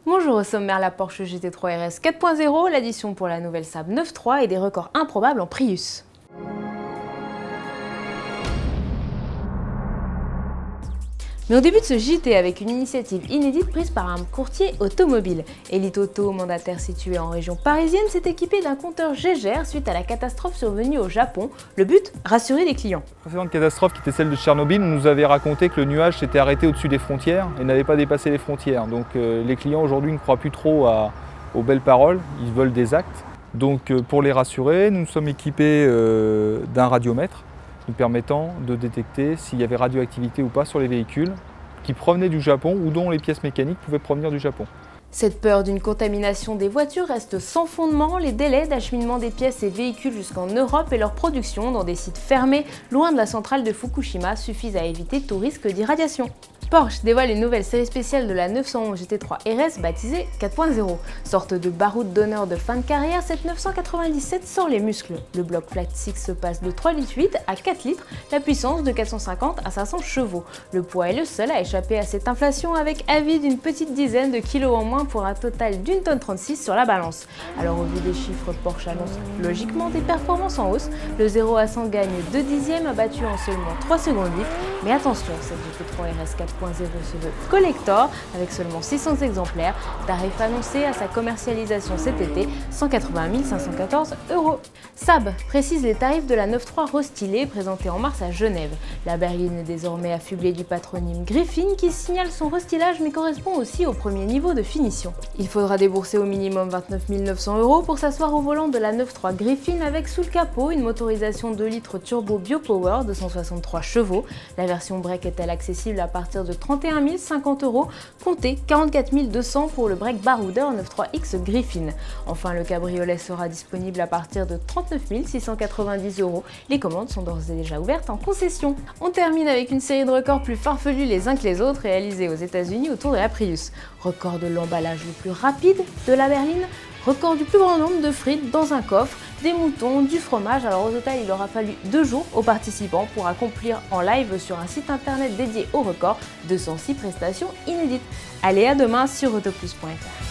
Bonjour, au sommaire la Porsche GT3 RS 4.0, l'addition pour la nouvelle Saab 9.3 et des records improbables en Prius. Mais on débute ce JT avec une initiative inédite prise par un courtier automobile. Elite Auto, mandataire situé en région parisienne, s'est équipé d'un compteur Gégère suite à la catastrophe survenue au Japon. Le but, rassurer les clients. La précédente catastrophe, qui était celle de Tchernobyl, nous avait raconté que le nuage s'était arrêté au-dessus des frontières et n'avait pas dépassé les frontières. Donc les clients aujourd'hui ne croient plus trop aux belles paroles, ils veulent des actes. Donc pour les rassurer, nous sommes équipés d'un radiomètre nous permettant de détecter s'il y avait radioactivité ou pas sur les véhicules qui provenaient du Japon ou dont les pièces mécaniques pouvaient provenir du Japon. Cette peur d'une contamination des voitures reste sans fondement. Les délais d'acheminement des pièces et véhicules jusqu'en Europe et leur production dans des sites fermés, loin de la centrale de Fukushima, suffisent à éviter tout risque d'irradiation. Porsche dévoile une nouvelle série spéciale de la 911 GT3 RS baptisée 4.0. Sorte de baroud d'honneur de fin de carrière, cette 997 sort les muscles. Le bloc Flat 6 se passe de 3,8 litres à 4 litres, la puissance de 450 à 500 chevaux. Le poids est le seul à échapper à cette inflation avec avis d'une petite dizaine de kilos en moins pour un total d'1,36 tonne sur la balance. Alors au vu des chiffres, Porsche annonce logiquement des performances en hausse. Le 0 à 100 gagne 2 dixièmes abattu en seulement 3 secondes 8. Mais attention, cette GT3 RS 4.0 se veut collector avec seulement 600 exemplaires. Tarif annoncé à sa commercialisation cet été, 180 514 €. Saab précise les tarifs de la 9.3 restylée présentée en mars à Genève. La berline est désormais affublée du patronyme Griffin qui signale son restylage mais correspond aussi au premier niveau de finition. Il faudra débourser au minimum 29 900 € pour s'asseoir au volant de la 9.3 Griffin avec sous le capot une motorisation 2 litres turbo BioPower de 163 chevaux. La version break est-elle accessible à partir de 31 050 €, comptez 44 200 pour le break baroudeur 9.3X Griffin. Enfin, le cabriolet sera disponible à partir de 39 690 €. Les commandes sont d'ores et déjà ouvertes en concession. On termine avec une série de records plus farfelus les uns que les autres réalisés aux États-Unis autour de la Prius. Record de l'emballage le plus rapide de la berline, record du plus grand nombre de frites dans un coffre, des moutons, du fromage. Alors au total, il aura fallu 2 jours aux participants pour accomplir en live sur un site internet dédié au record 206 prestations inédites. Allez, à demain sur autoplus.fr.